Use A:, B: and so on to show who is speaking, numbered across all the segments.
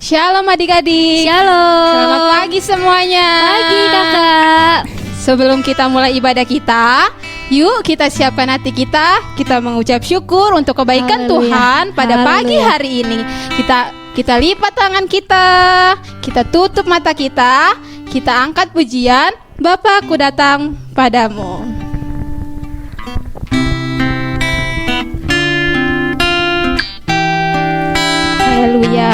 A: Shalom adik-adik.
B: Shalom.
A: Selamat pagi semuanya.
B: Pagi kakak.
A: Sebelum kita mulai ibadah kita, yuk kita siapkan hati kita. Kita mengucap syukur untuk kebaikan
B: Haleluya.
A: Tuhan pada pagi
B: Haleluya.
A: hari ini. Kita lipat tangan kita. Kita tutup mata kita. Kita angkat pujian. Bapa, aku datang padamu. Haleluya.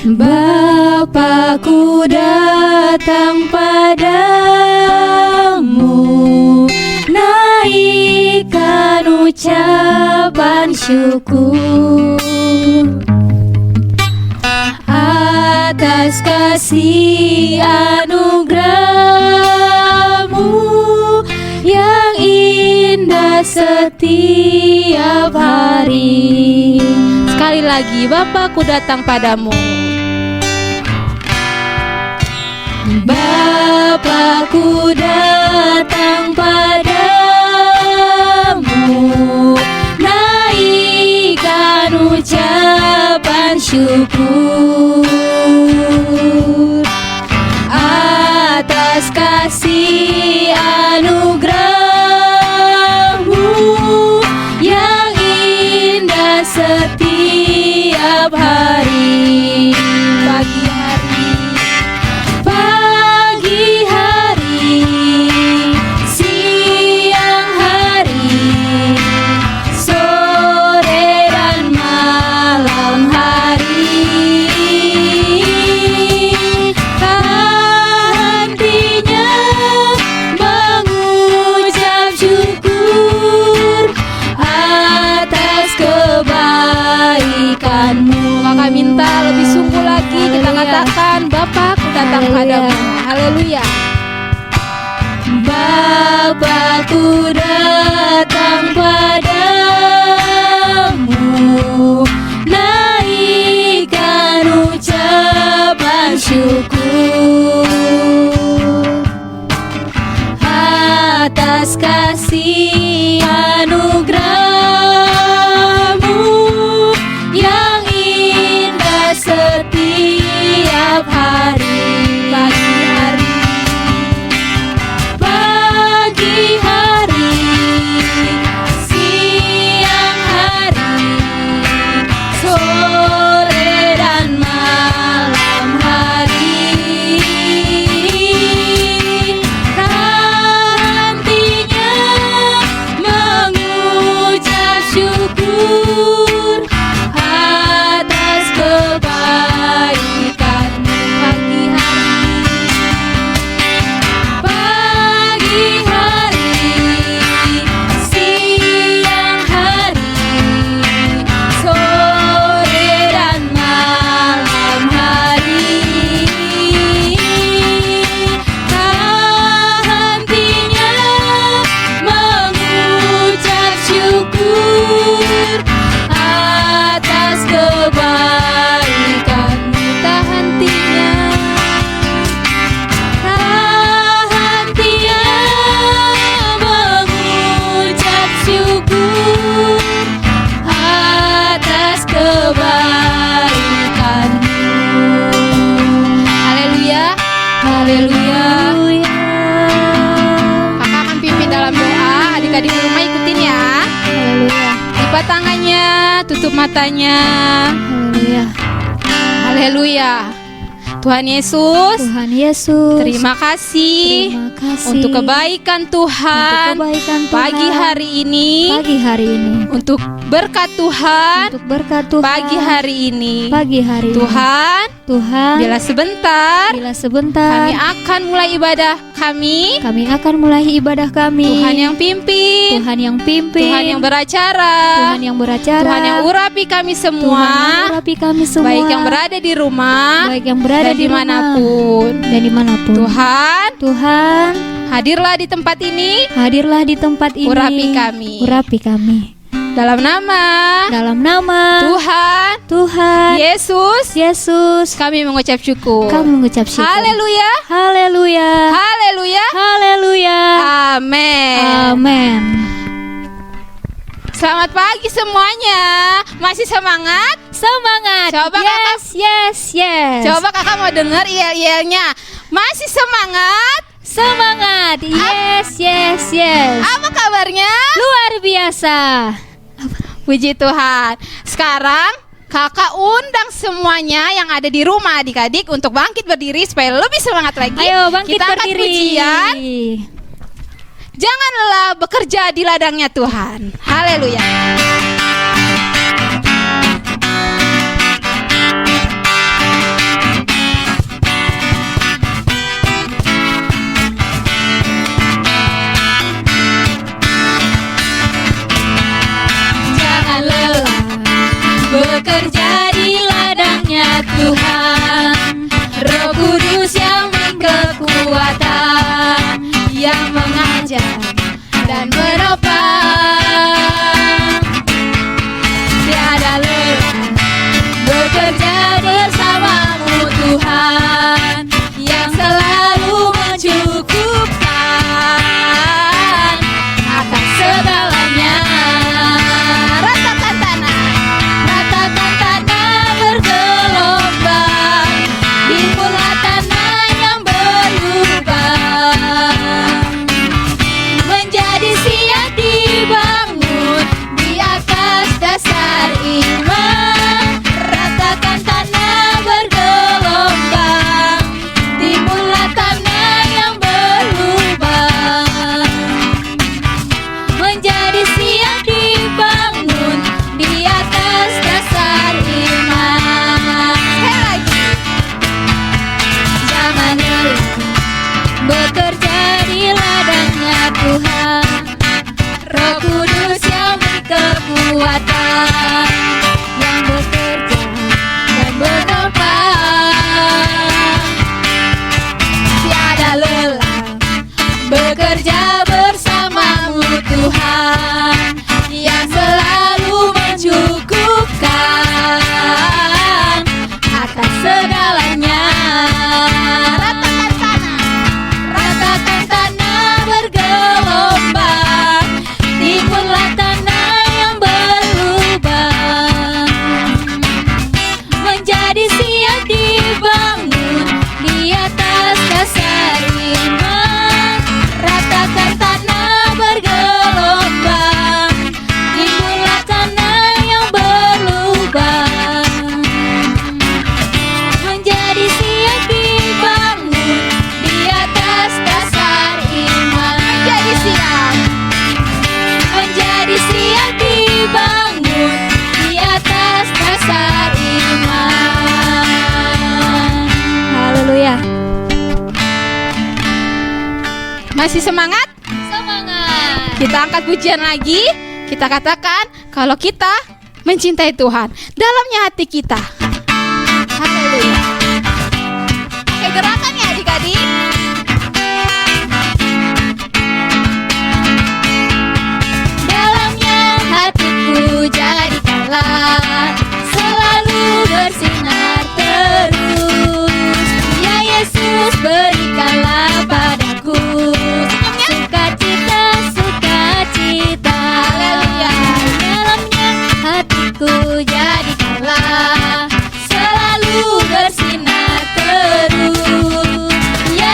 B: Bapakku datang padamu, naikkan ucapan syukur atas kasih anugerah-Mu yang indah setiap hari.
A: Sekali lagi, Bapakku datang padamu.
B: Bapakku datang padamu, naikkan ucapan syukur atas kasih anugerah-Mu yang indah setiap hari. Pagi hari, siang hari, sore dan malam hari, tak hentinya mengucap syukur atas kebaikan-Mu.
A: Kakak minta lebih sungguh lagi. Kita
B: Haleluya.
A: katakan, Bapakku datang
B: Haleluya.
A: padamu. Haleluya.
B: Bapakku datang padamu, naikkan ucapan syukur atas kasih anugerah-Mu yang indah setiap hari. Pagi hari, siang hari, sore dan malam hari, tak hentinya mengucap syukur atas kebaikan-Mu. Pagi hari, siang hari, sore dan malam hari, tak hentinya mengucap syukur atas kebaikan-Mu. Tak hentinya mengucap syukur atas kebaikan-Mu.
A: Haleluya.
B: Haleluya.
A: Kakak akan pimpin dalam doa. Adik-adik di rumah ikutin ya.
B: Haleluya.
A: Lipat tangannya, tutup matanya.
B: Haleluya.
A: Haleluya. Tuhan Yesus,
B: Tuhan Yesus,
A: terima kasih,
B: terima kasih
A: untuk kebaikan Tuhan,
B: untuk kebaikan Tuhan
A: pagi hari ini,
B: pagi hari ini,
A: untuk berkat Tuhan
B: untuk berkat Tuhan
A: pagi hari ini.
B: pagi hari ini.
A: Tuhan,
B: Tuhan,
A: bila sebentar
B: bila sebentar
A: kami akan mulai ibadah kami.
B: kami akan mulai ibadah kami.
A: Tuhan yang pimpin,
B: Tuhan yang pimpin,
A: Tuhan yang beracara,
B: Tuhan yang beracara,
A: Tuhan yang urapi kami
B: Tuhan yang
A: semua,
B: urapi kami semua,
A: baik yang berada di rumah
B: baik yang berada
A: dan
B: di rumah
A: dimanapun.
B: dan dimanapun.
A: Tuhan, hadirlah di tempat ini,
B: hadirlah di tempat ini,
A: urapi kami.
B: urapi kami.
A: Dalam nama Tuhan Yesus kami mengucap syukur. Haleluya. Amin. Selamat pagi semuanya. Masih semangat? Coba Coba kakak mau dengar yel-yelnya. Masih semangat?
B: Yes.
A: Apa kabarnya?
B: Luar biasa.
A: Puji Tuhan. Sekarang kakak undang semuanya yang ada di rumah adik-adik untuk bangkit berdiri supaya lebih semangat lagi.
B: Ayo bangkit
A: Kita angkat
B: berdiri.
A: pujian. Jangan lelah bekerja di ladangnya Tuhan. Haleluya. Jangan lelah bekerja di ladangnya Tuhan. Roh Kudus yang memberi kekuatan, yang mengajar dan menopang. Tiada lelah bekerja bersamamu Tuhan, yang selalu mencukupkan akan segalanya. Ratakan tanah bergelombang, timbulah tanah yang berlubang, menjadi siap dibangun di atas dasar iman. Ratakan tanah bergelombang, timbulah tanah yang berlubang, menjadi siap dibangun di atas dasar iman. Sekali lagi. Jangan lelah bekerja di ladangnya Tuhan. Roh Kudus yang beri kekuatan, yang bekerja dan menopang. Tiada lelah bekerja bersamamu Tuhan, yang selalu mencukupkan akan segalanya. Ratakan tanah bergelombang, timbulah tanah yang berlubang, menjadi siap dibangun di atas dasar iman. Ratakan tanah bergelombang, timbulah tanah yang berlubang, menjadi siap dibangun di atas dasar iman. Menjadi siap dibangun di atas dasar iman.
B: Haleluya.
A: Masih semangat? Kita angkat pujian lagi. Kita katakan kalau kita mencintai Tuhan dalamnya hati kita. Haleluya. Oke, gerakan ya adik-adik. Dalamnya hatiku jadikanlah selalu bersinar terus. Ya Yesus, berikanlah padaku sukacita. Haleluya. Dalamnya hatiku jadikanlah selalu bersinar terus. Ya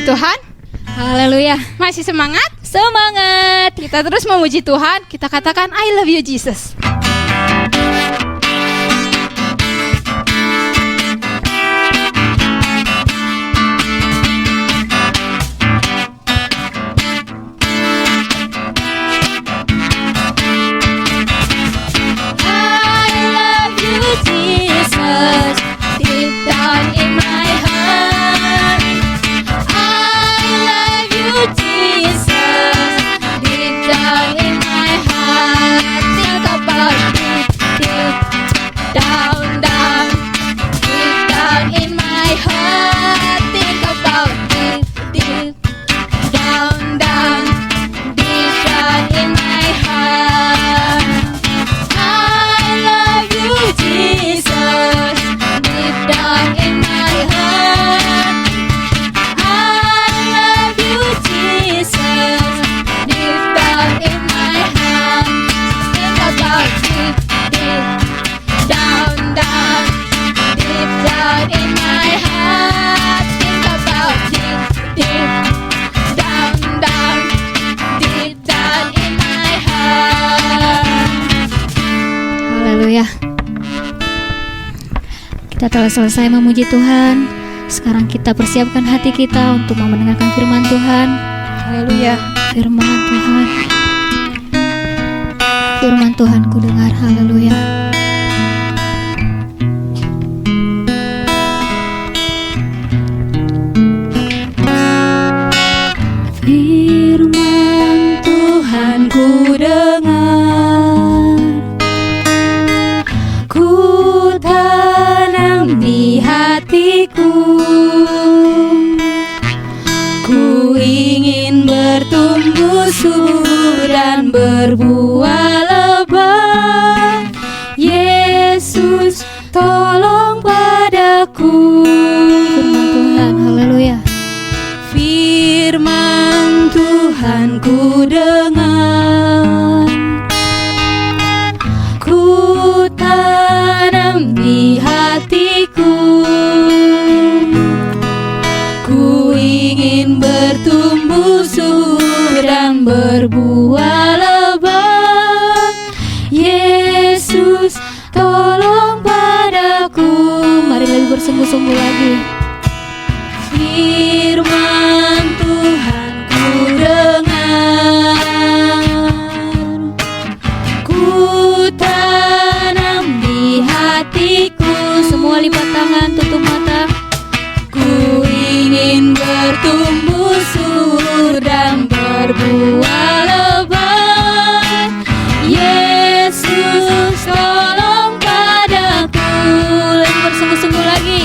A: Tuhan?
B: Haleluya.
A: Masih semangat?
B: Semangat.
A: Kita terus memuji Tuhan. Kita katakan I love you Jesus.
B: Kita telah selesai memuji Tuhan. Sekarang kita persiapkan hati kita untuk mau mendengarkan firman Tuhan.
A: Haleluya.
B: Firman Tuhan. Firman Tuhan ku dengar. Haleluya. Firman Tuhan ku dengar, ku tanam di hatiku, ku ingin bertumbuh subur dan berbuah lebat. Yesus tolong padaku. Firman Tuhan, haleluya. Firman Tuhan ku dengar, ku tanam di hatiku, ku ingin bertumbuh subur dan berbuah lebat. Yesus tolong padaku. Mari lebih bersungguh-sungguh lagi. Firman Tuhan ku dengar, ku tanam di hatiku. Semua lipat tangan, tutup mata. Ku ingin bertumbuh subur dan berbuah lebat. Yesus tolong padaku. Lagi bersungguh-sungguh lagi.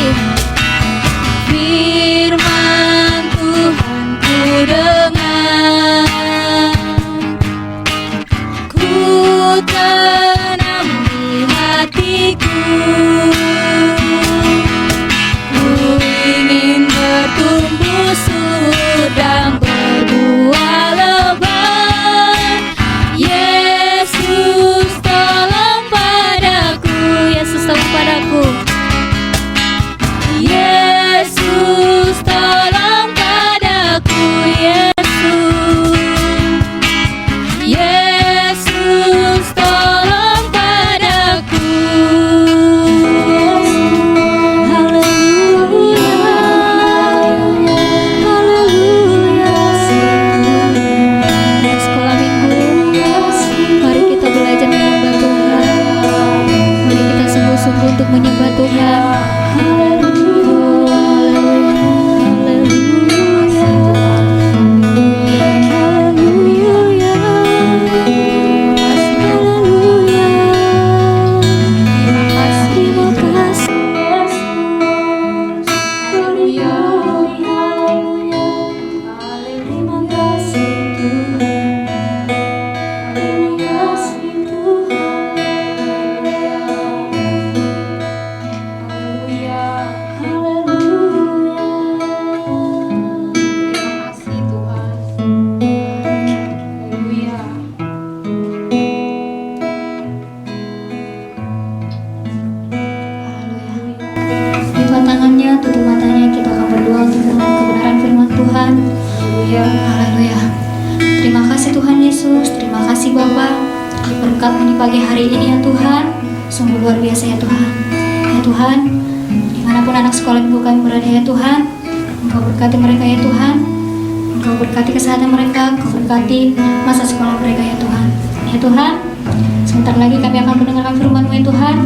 B: Firman Tuhan ku dengar, ku tanam di hatiku, ku ingin bertumbuh subur dan berbuah lebat. Yesus tolong padaku. Yesus tolong padaku. Yesus tolong padaku. Yesus tolong padaku. Haleluya, haleluya. Sekolah minggu, mari kita belajar menyembah Tuhan. Mari kita sungguh-sungguh untuk menyembah Tuhan. Lipat tangannya, tutup matanya, kita akan berdoa untuk kebenaran firman Tuhan. Tuhan. Haleluya. Terima kasih Tuhan Yesus, terima kasih Bapa. Berkat di pagi hari ini ya Tuhan, sungguh luar biasa ya Tuhan. Ya Tuhan, dimanapun anak sekolah minggu kami berada ya Tuhan, Engkau berkati mereka ya Tuhan. Engkau berkati kesehatan mereka, Engkau berkati masa sekolah mereka ya Tuhan. Ya Tuhan, sebentar lagi kami akan mendengarkan firman-Mu ya Tuhan.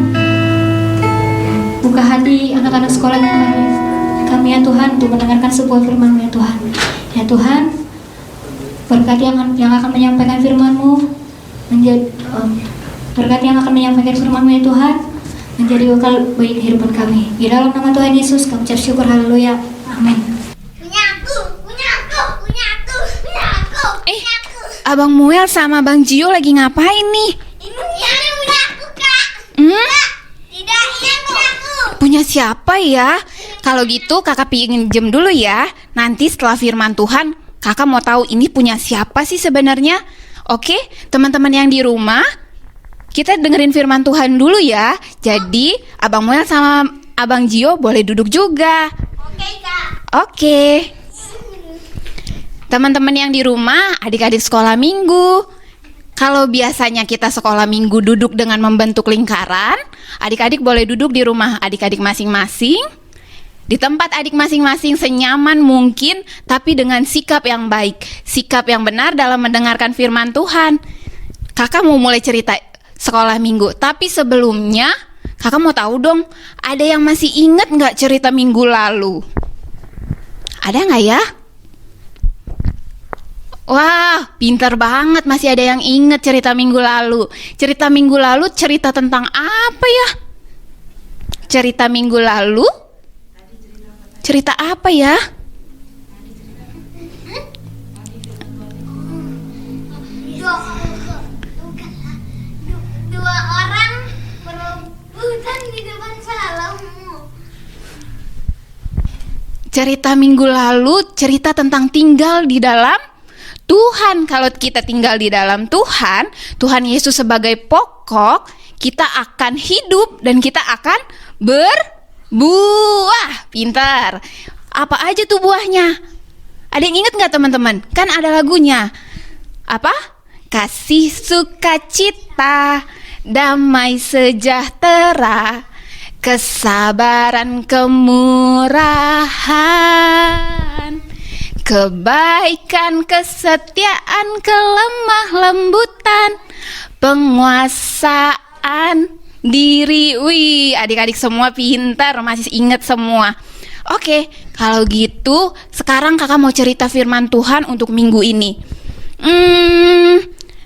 B: Buka hati anak-anak sekolah kami ya Tuhan untuk mendengarkan sebuah firman-Mu ya Tuhan. Ya Tuhan, berkati yang akan menyampaikan firman-Mu, berkati yang akan menyampaikan firman-Mu ya Tuhan, menjadi bekal bagi kehidupan kami. Di dalam nama Tuhan Yesus kami ucap syukur, haleluya, amin.
C: Abang Muel sama Bang Gio lagi ngapain nih?
D: Ini punya aku, Kak. Tidak, punya aku.
C: Punya siapa ya? Kalau gitu kakak pinjem dulu ya. Nanti setelah firman Tuhan, kakak mau tahu ini punya siapa sih sebenarnya. Oke, teman-teman yang di rumah, kita dengerin firman Tuhan dulu ya. Jadi, Abang Muel sama Abang Gio boleh duduk juga.
D: Oke, Kak.
C: Oke. Teman-teman yang di rumah, adik-adik sekolah minggu. Kalau biasanya kita sekolah minggu duduk dengan membentuk lingkaran, adik-adik boleh duduk di rumah adik-adik masing-masing, di tempat adik masing-masing senyaman mungkin, tapi dengan sikap yang baik, sikap yang benar dalam mendengarkan firman Tuhan. Kakak mau mulai cerita sekolah minggu, tapi sebelumnya kakak mau tahu dong, ada yang masih ingat nggak cerita minggu lalu? Ada nggak ya? Wah, pintar banget, masih ada yang ingat cerita minggu lalu. Cerita minggu lalu cerita tentang apa ya? Cerita minggu lalu? Cerita apa ya?
D: Dua orang berebutan di depan Salomo.
C: Cerita minggu lalu cerita tentang tinggal di dalam Tuhan. Kalau kita tinggal di dalam Tuhan, Tuhan Yesus sebagai pokok, kita akan hidup dan kita akan berbuah. Pintar. Apa aja tuh buahnya? Ada yang ingat nggak teman-teman? Kan ada lagunya. Apa? Kasih, sukacita, damai sejahtera, kesabaran, kemurahan, kebaikan, kesetiaan, kelemah lembutan, penguasaan diri. Wih, adik-adik semua pintar, masih ingat semua. Oke, kalau gitu sekarang kakak mau cerita firman Tuhan untuk minggu ini.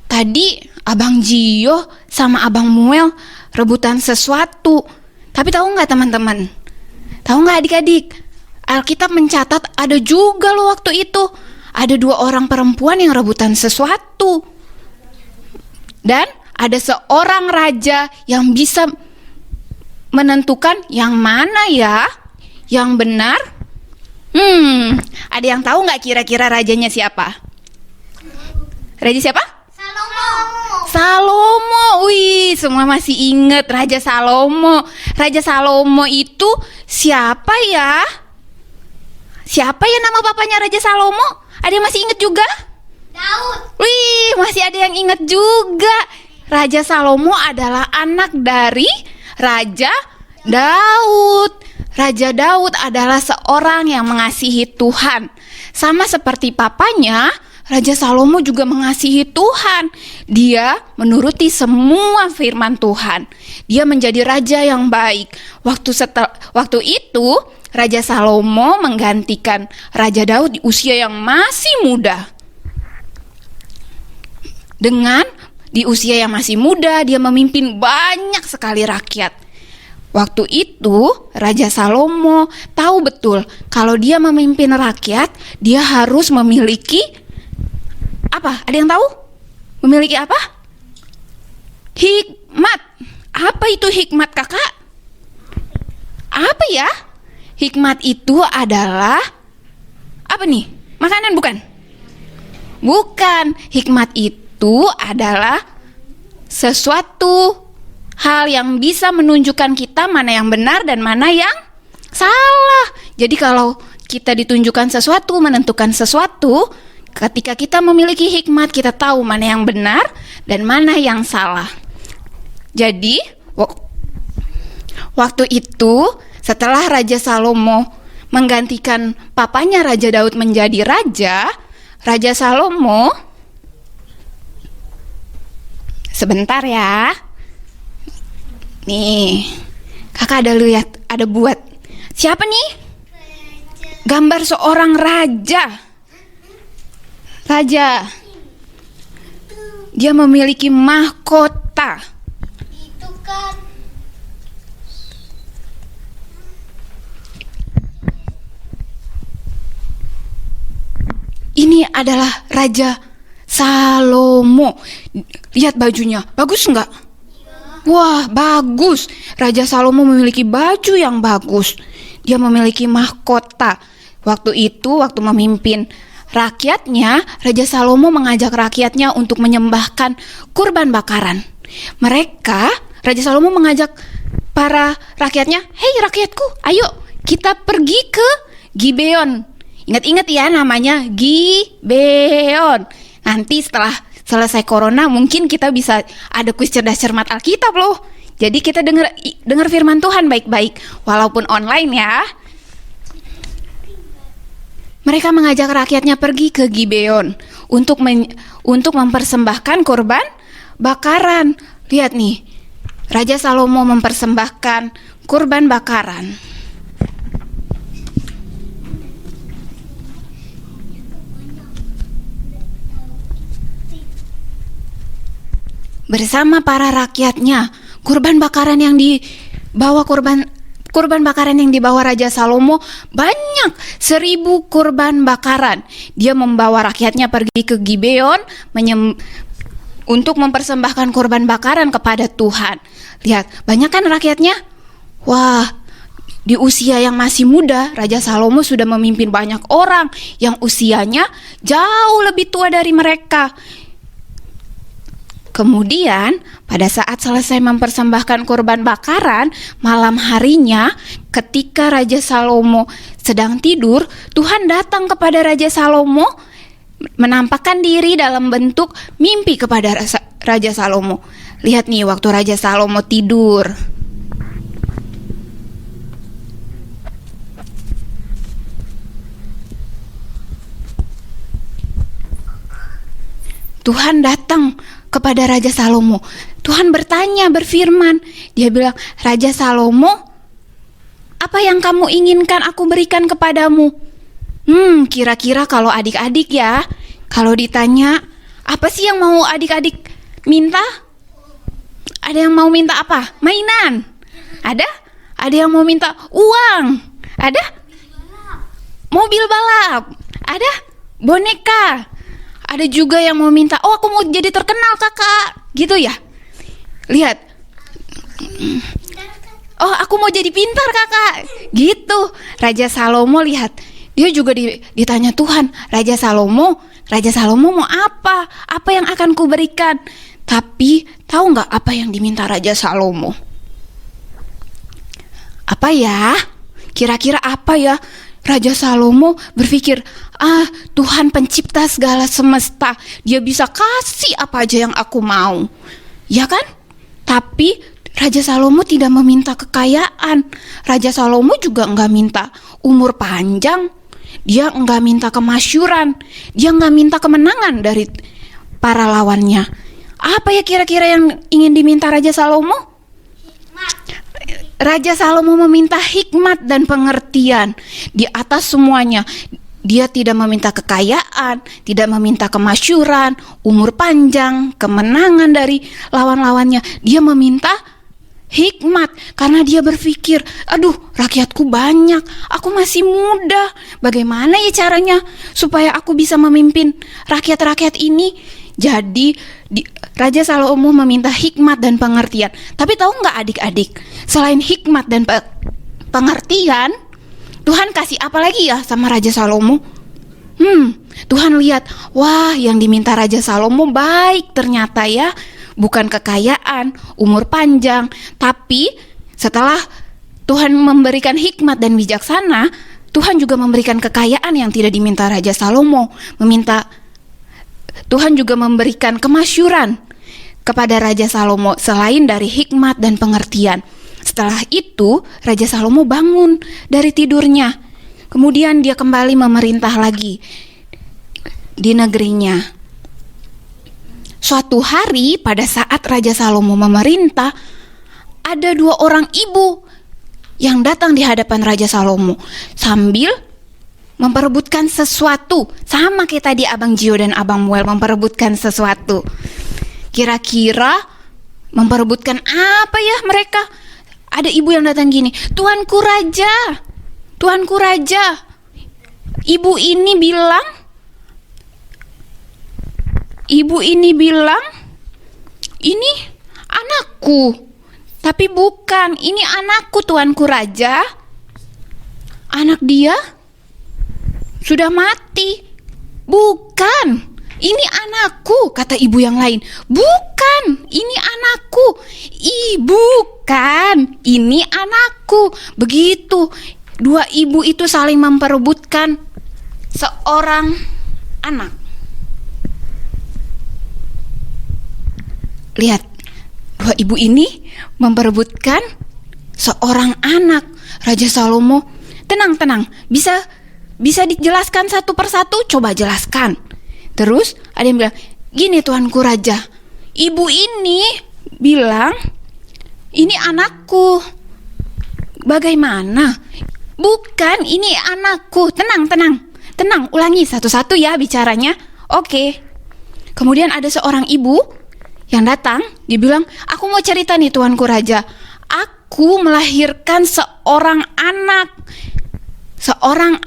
C: Tadi Abang Gio sama Abang Muel rebutan sesuatu. Tapi tahu nggak teman-teman? Tahu nggak adik-adik? Alkitab mencatat ada juga loh waktu itu. Ada 2 orang perempuan yang rebutan sesuatu. Dan ada seorang raja yang bisa menentukan yang mana ya yang benar. Ada yang tahu nggak kira-kira rajanya siapa? Raja siapa? Salomo. Wih, semua masih ingat Raja Salomo. Raja Salomo itu siapa ya? Siapa ya nama bapaknya Raja Salomo? Ada yang masih ingat juga?
D: Daud.
C: Wih, masih ada yang ingat juga. Raja Salomo adalah anak dari Raja Daud. Raja Daud adalah seorang yang mengasihi Tuhan. Sama seperti papanya, Raja Salomo juga mengasihi Tuhan. Dia menuruti semua firman Tuhan. Dia menjadi raja yang baik. Waktu itu Raja Salomo menggantikan Raja Daud di usia yang masih muda. Dengan di usia yang masih muda, dia memimpin banyak sekali rakyat. Waktu itu Raja Salomo tahu betul kalau dia memimpin rakyat, dia harus memiliki apa? Ada yang tahu? Memiliki apa? Hikmat. Apa itu hikmat, kakak? Apa ya? Hikmat itu adalah apa nih? Makanan bukan? Bukan. Hikmat itu adalah sesuatu hal yang bisa menunjukkan kita mana yang benar dan mana yang salah. Jadi kalau kita ditunjukkan sesuatu, menentukan sesuatu, ketika kita memiliki hikmat, kita tahu mana yang benar dan mana yang salah. Jadi, waktu itu setelah Raja Salomo menggantikan papanya Raja Daud menjadi raja, Raja Salomo, sebentar ya. Nih, kakak ada lihat, ada buat. Siapa nih? Gambar seorang raja. Raja. Dia memiliki mahkota.
D: Itu kan.
C: Ini adalah Raja Salomo. Lihat bajunya, bagus nggak? Wah, bagus. Raja Salomo memiliki baju yang bagus. Dia memiliki mahkota. Waktu itu, waktu memimpin rakyatnya, Raja Salomo mengajak rakyatnya untuk menyembahkan kurban bakaran. Raja Salomo mengajak para rakyatnya, "Hei rakyatku, ayo kita pergi ke Gibeon." Ingat-ingat ya namanya, Gibeon. Nanti setelah selesai corona mungkin kita bisa ada kuis cerdas cermat Alkitab loh. Jadi kita dengar firman Tuhan baik-baik walaupun online ya. Mereka mengajak rakyatnya pergi ke Gibeon untuk mempersembahkan korban bakaran. Lihat nih, Raja Salomo mempersembahkan korban bakaran. Bersama para rakyatnya, kurban bakaran yang dibawa kurban bakaran yang dibawa Raja Salomo banyak, 1000 kurban bakaran. Dia membawa rakyatnya pergi ke Gibeon untuk mempersembahkan kurban bakaran kepada Tuhan. Lihat, banyak kan rakyatnya? Wah, di usia yang masih muda, Raja Salomo sudah memimpin banyak orang yang usianya jauh lebih tua dari mereka. Kemudian pada saat selesai mempersembahkan kurban bakaran, malam harinya ketika Raja Salomo sedang tidur, Tuhan datang kepada Raja Salomo, menampakkan diri dalam bentuk mimpi kepada Raja Salomo. Lihat nih waktu Raja Salomo tidur. Tuhan datang kepada Raja Salomo. Tuhan berfirman. Dia bilang, "Raja Salomo, apa yang kamu inginkan aku berikan kepadamu?" Kira-kira kalau adik-adik ya, kalau ditanya, apa sih yang mau adik-adik minta? Ada yang mau minta apa? Mainan? Ada? Ada yang mau minta uang? Ada? Mobil balap? Ada? Boneka? Ada juga yang mau minta, "Oh, aku mau jadi terkenal kakak." Gitu ya. Lihat. "Oh, aku mau jadi pintar kakak." Gitu. Raja Salomo lihat. Dia juga ditanya Tuhan, Raja Salomo mau apa? Apa yang akan kuberikan? Tapi tahu nggak apa yang diminta Raja Salomo? Apa ya? Kira-kira apa ya? Raja Salomo berpikir, Tuhan pencipta segala semesta, dia bisa kasih apa aja yang aku mau. Ya kan? Tapi Raja Salomo tidak meminta kekayaan. Raja Salomo juga enggak minta umur panjang. Dia enggak minta kemasyuran. Dia enggak minta kemenangan dari para lawannya. Apa ya kira-kira yang ingin diminta Raja Salomo? Raja Salomo meminta hikmat dan pengertian di atas semuanya. Dia tidak meminta kekayaan, tidak meminta kemasyuran, umur panjang, kemenangan dari lawan-lawannya. Dia meminta hikmat karena dia berpikir, aduh rakyatku banyak, aku masih muda. Bagaimana ya caranya supaya aku bisa memimpin rakyat-rakyat ini? Jadi Raja Salomo meminta hikmat dan pengertian. Tapi tahu nggak adik-adik, selain hikmat dan pengertian, Tuhan kasih apa lagi ya sama Raja Salomo? Tuhan lihat, wah yang diminta Raja Salomo baik ternyata ya. Bukan kekayaan, umur panjang. Tapi setelah Tuhan memberikan hikmat dan bijaksana, Tuhan juga memberikan kekayaan yang tidak diminta Raja Salomo. Tuhan juga memberikan kemasyuran kepada Raja Salomo selain dari hikmat dan pengertian. Setelah itu, Raja Salomo bangun dari tidurnya. Kemudian dia kembali memerintah lagi di negerinya. Suatu hari pada saat Raja Salomo memerintah, ada 2 orang ibu yang datang di hadapan Raja Salomo sambil memperebutkan sesuatu. Sama kayak tadi Abang Gio dan Abang Muel memperebutkan sesuatu. Kira-kira memperebutkan apa ya mereka? Ada ibu yang datang gini, Tuanku Raja, Tuanku Raja, ibu ini bilang, ini anakku. Tapi bukan, ini anakku Tuanku Raja. Anak dia sudah mati. Bukan, ini anakku, kata ibu yang lain. Bukan, ini anakku. Bukan, ini anakku. Begitu, 2 ibu itu saling memperebutkan seorang anak. Lihat, 2 ibu ini memperebutkan seorang anak. Raja Salomo, tenang, bisa dijelaskan satu persatu, coba jelaskan. Terus ada yang bilang, gini Tuanku Raja, ibu ini bilang, ini anakku. Bagaimana? Bukan, ini anakku. Tenang, ulangi satu-satu ya bicaranya. Oke. Kemudian ada seorang ibu yang datang, dia bilang, aku mau cerita nih Tuanku Raja, aku melahirkan seorang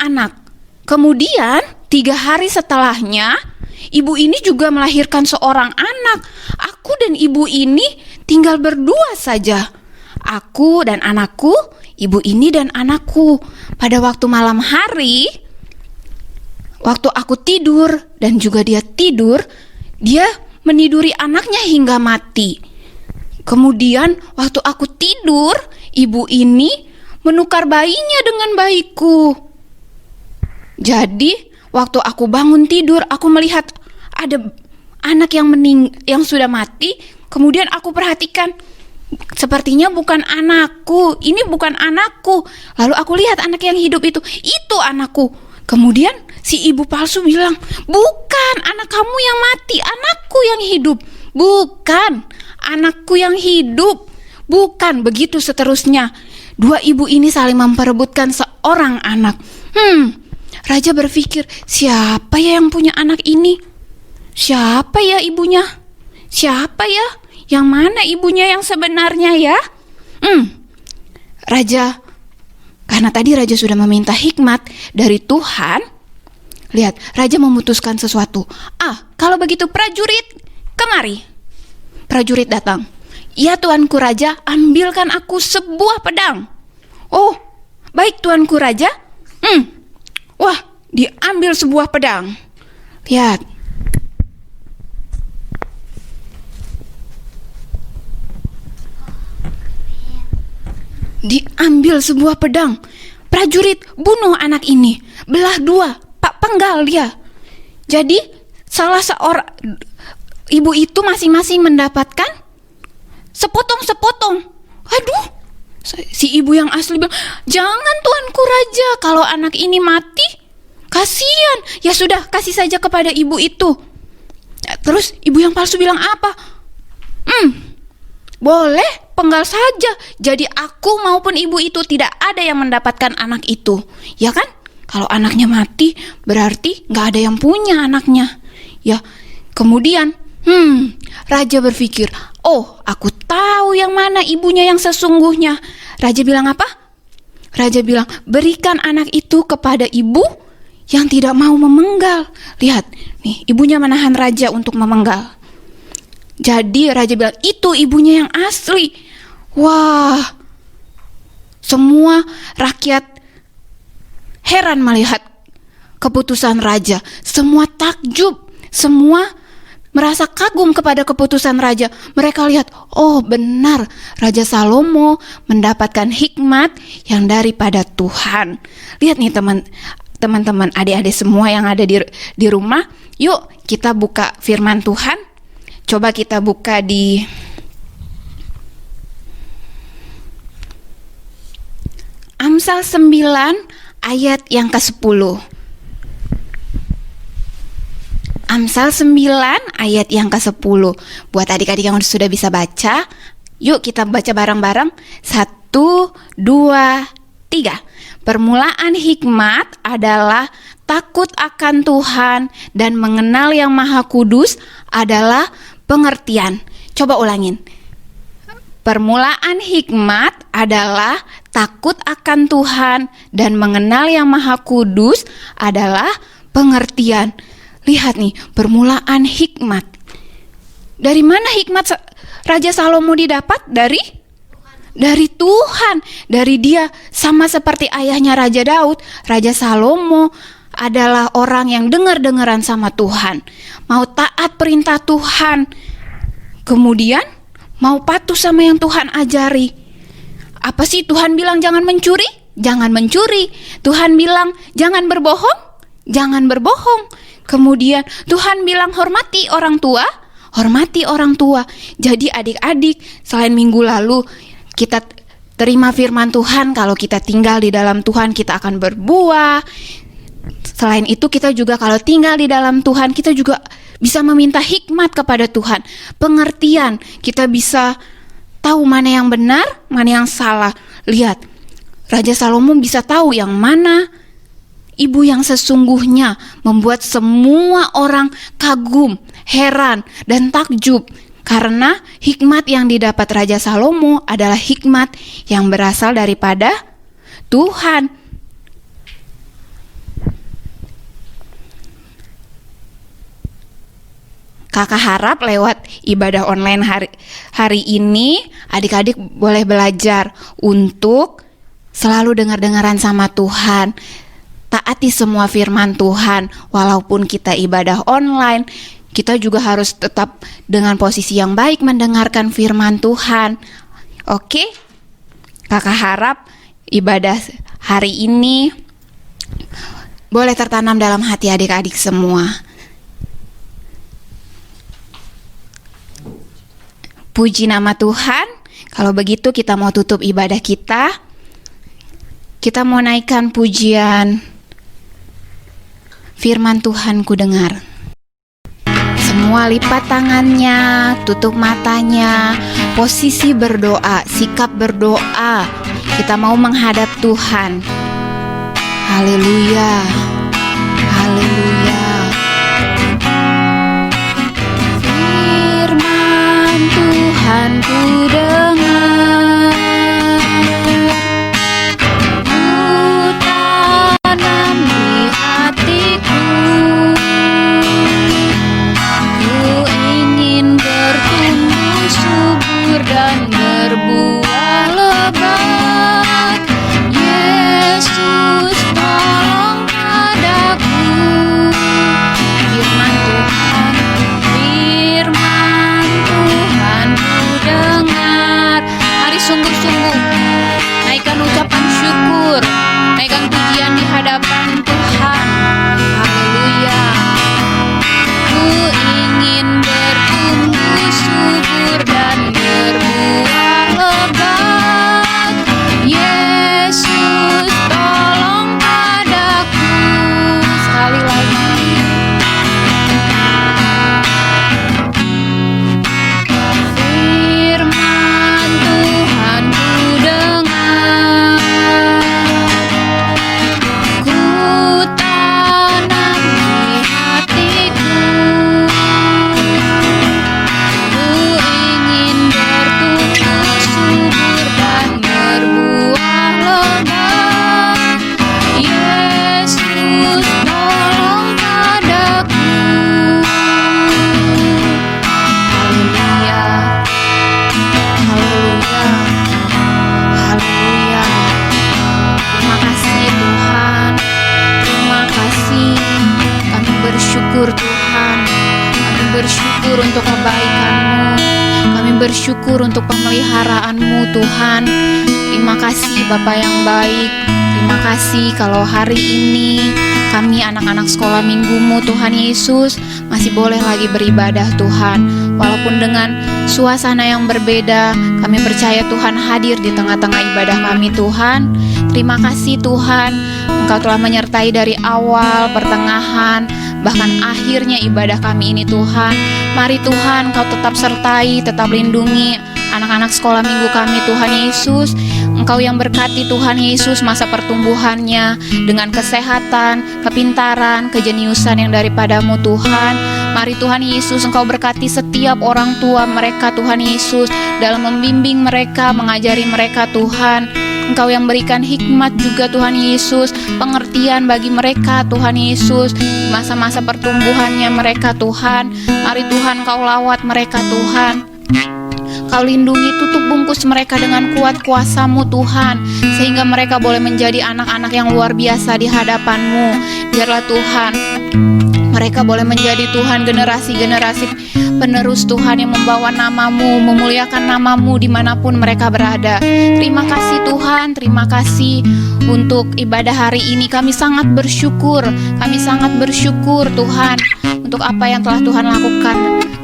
C: anak. Kemudian 3 hari setelahnya, ibu ini juga melahirkan seorang anak. Aku dan ibu ini tinggal berdua saja. Aku dan anakku, ibu ini dan anakku. Pada waktu malam hari, waktu aku tidur dan juga dia tidur, dia meniduri anaknya hingga mati. Kemudian waktu aku tidur, ibu ini menukar bayinya dengan bayiku. Jadi waktu aku bangun tidur, aku melihat ada anak yang sudah mati. Kemudian aku perhatikan, sepertinya bukan anakku. Ini bukan anakku. Lalu aku lihat anak yang hidup itu anakku. Kemudian si ibu palsu bilang, bukan, anak kamu yang mati, anakku yang hidup. Bukan, anakku yang hidup. Bukan, begitu seterusnya. 2 ibu ini saling memperebutkan seorang anak. Raja berpikir, siapa ya yang punya anak ini? Siapa ya ibunya? Siapa ya? Yang mana ibunya yang sebenarnya ya? Karena tadi Raja sudah meminta hikmat dari Tuhan. Lihat, Raja memutuskan sesuatu. Kalau begitu prajurit, kemari. Prajurit datang. Ya Tuanku Raja, ambilkan aku sebuah pedang. Oh, baik Tuanku Raja. Wah, diambil sebuah pedang. Lihat. Diambil sebuah pedang. Prajurit, bunuh anak ini. Belah 2, Pak, penggal dia. Jadi salah seorang ibu itu masing-masing mendapatkan sepotong-sepotong. Aduh, si ibu yang asli bilang, jangan Tuanku Raja, kalau anak ini mati, kasihan. Ya sudah, kasih saja kepada ibu itu. Terus ibu yang palsu bilang apa? Boleh, penggal saja. Jadi aku maupun ibu itu tidak ada yang mendapatkan anak itu. Ya kan? Kalau anaknya mati, berarti gak ada yang punya anaknya. Ya, kemudian Raja berpikir, oh, aku tahu yang mana ibunya yang sesungguhnya. Raja bilang apa? Raja bilang, berikan anak itu kepada ibu yang tidak mau memenggal. Lihat, nih, ibunya menahan Raja untuk memenggal. Jadi Raja bilang, itu ibunya yang asli. Wah, semua rakyat heran melihat keputusan Raja. Semua takjub, semua merasa kagum kepada keputusan raja. Mereka lihat, oh benar, Raja Salomo mendapatkan hikmat yang daripada Tuhan. Lihat nih teman-teman, adik-adik semua yang ada di rumah, yuk kita buka firman Tuhan. Coba kita buka di Amsal 9 ayat yang ke-10. Amsal 9 ayat yang ke-10. Buat adik-adik yang sudah bisa baca, yuk kita baca bareng-bareng. 1, 2, 3. Permulaan hikmat adalah takut akan Tuhan dan mengenal Yang Maha Kudus adalah pengertian. Coba ulangin. Permulaan hikmat adalah takut akan Tuhan dan mengenal Yang Maha Kudus adalah pengertian. Lihat nih, permulaan hikmat. Dari mana hikmat Raja Salomo didapat? Dari Tuhan. Dari Dia, sama seperti ayahnya Raja Daud. Raja Salomo adalah orang yang dengar-dengaran sama Tuhan, mau taat perintah Tuhan, kemudian mau patuh sama yang Tuhan ajari. Apa sih Tuhan bilang? Jangan mencuri? Jangan mencuri. Tuhan bilang jangan berbohong? Jangan berbohong. Kemudian Tuhan bilang hormati orang tua? Hormati orang tua. Jadi adik-adik, selain minggu lalu kita terima firman Tuhan, kalau kita tinggal di dalam Tuhan kita akan berbuah. Selain itu kita juga kalau tinggal di dalam Tuhan, kita juga bisa meminta hikmat kepada Tuhan, pengertian. Kita bisa tahu mana yang benar, mana yang salah. Lihat, Raja Salomo bisa tahu yang mana ibu yang sesungguhnya, membuat semua orang kagum, heran, dan takjub. Karena hikmat yang didapat Raja Salomo adalah hikmat yang berasal daripada Tuhan. Kakak harap lewat ibadah online hari ini adik-adik boleh belajar untuk selalu dengar-dengaran sama Tuhan, taati semua firman Tuhan. Walaupun kita ibadah online, kita juga harus tetap dengan posisi yang baik mendengarkan firman Tuhan. Oke? Kakak harap ibadah hari ini boleh tertanam dalam hati adik-adik semua. Puji nama Tuhan. Kalau begitu kita mau tutup ibadah kita. Kita mau naikkan pujian firman Tuhan ku dengar. Semua lipat tangannya, tutup matanya, posisi berdoa, sikap berdoa. Kita mau menghadap Tuhan. Haleluya. Haleluya. Tuhan ku dengar, ku tanam di hatiku, ku ingin bertumbuh subur dan berbuah lebat. Yesus tolong padaku. Firman Tuhan, firman Tuhan ku dengar, bersyukur untuk kebaikan-Mu. Kami bersyukur untuk pemeliharaan-Mu Tuhan. Terima kasih Bapa yang baik. Terima kasih kalau hari ini kami anak-anak sekolah minggu-Mu Tuhan Yesus masih boleh lagi beribadah Tuhan. Walaupun dengan suasana yang berbeda, kami percaya Tuhan hadir di tengah-tengah ibadah kami Tuhan. Terima kasih Tuhan, Engkau telah menyertai dari awal, pertengahan, bahkan akhirnya ibadah kami ini Tuhan. Mari Tuhan Engkau tetap sertai, tetap lindungi anak-anak sekolah minggu kami Tuhan Yesus. Engkau yang berkati Tuhan Yesus masa pertumbuhannya dengan kesehatan, kepintaran, kejeniusan yang daripada-Mu Tuhan. Mari Tuhan Yesus Engkau berkati setiap orang tua mereka Tuhan Yesus dalam membimbing mereka, mengajari mereka Tuhan. Engkau yang berikan hikmat juga Tuhan Yesus, pengertian bagi mereka Tuhan Yesus di masa-masa pertumbuhannya mereka Tuhan. Mari Tuhan Kau lawat mereka Tuhan. Kau lindungi, tutup bungkus mereka dengan kuat kuasa-Mu Tuhan, sehingga mereka boleh menjadi anak-anak yang luar biasa di hadapan-Mu. Biarlah Tuhan mereka boleh menjadi Tuhan generasi-generasi penerus Tuhan yang membawa nama-Mu, memuliakan nama-Mu dimanapun mereka berada. Terima kasih Tuhan, terima kasih untuk ibadah hari ini. Kami sangat bersyukur Tuhan untuk apa yang telah Tuhan lakukan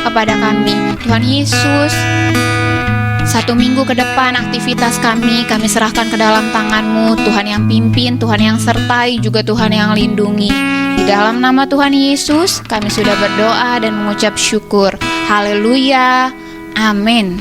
C: kepada kami. Tuhan Yesus, 1 minggu ke depan aktivitas kami serahkan ke dalam tangan-Mu. Tuhan yang pimpin, Tuhan yang sertai, juga Tuhan yang lindungi. Di dalam nama Tuhan Yesus kami sudah berdoa dan mengucap syukur. Haleluya, amin.